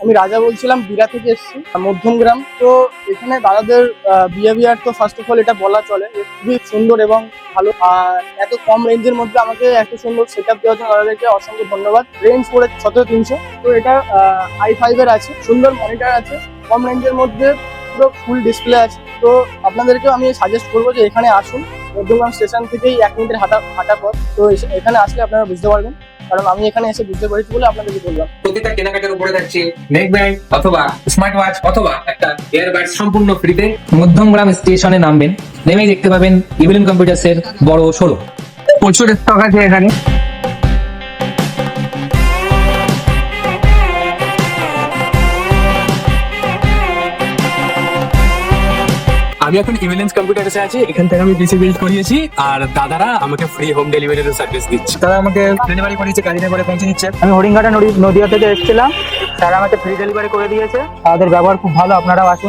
আমি রাজা বলছিলাম, বিরা থেকে এসেছি, মধ্যমগ্রাম। তো এখানে দাদাদের বিহেভিয়ার তো ফার্স্ট অফ অল এটা বলা চলে যে খুবই সুন্দর এবং ভালো। আর এত কম রেঞ্জের মধ্যে আমাকে এত সুন্দর সেট আপ দেওয়ার জন্য দাদাদেরকে অসংখ্য ধন্যবাদ। রেঞ্জ পড়ে 17,300। তো এটা i5 এর আছে, সুন্দর মনিটর আছে, কম রেঞ্জের মধ্যে পুরো ফুল ডিসপ্লে আছে। তো আপনাদেরকেও আমি সাজেস্ট করবো যে এখানে আসুন। মধ্যমগ্রাম স্টেশন থেকেই 1 মিনিটের হাঁটা পথ। তো এখানে আসলে আপনারা বুঝতে পারবেন, কারণ আমি এখানে এসে বুঝতে পেরেছি বলে আপনাদেরকে বললাম। প্রতিটা কেনাকাটার উপরে থাকছে নেক ব্যান্ড অথবা স্মার্ট ওয়াচ অথবা একটা এয়ারবাড সম্পূর্ণ ফ্রিতে। মধ্যমগ্রাম স্টেশনে নামবেন, নেমেই দেখতে পাবেন ইভিলিন কম্পিউটার্স এর বড় শোরুম। প্রচুর স্টক আছে এখানে। আমি এখন ইভিলেন্স কম্পিউটার্সে আছি, এখান থেকে আমি পিসি বিল্ড করিয়েছি আর দাদারা আমাকে ফ্রি হোম ডেলিভারির সার্ভিস দিচ্ছে। তারা আমাকে ডেলিভারি করেছে, গাড়িতে করে পৌঁছে দিচ্ছে। আমি হরিণঘাটা নদিয়া থেকে এসেছিলাম, তারা আমাকে ফ্রি ডেলিভারি করে দিয়েছে। তাদের ব্যবহার খুব ভালো, আপনারাও আসুন।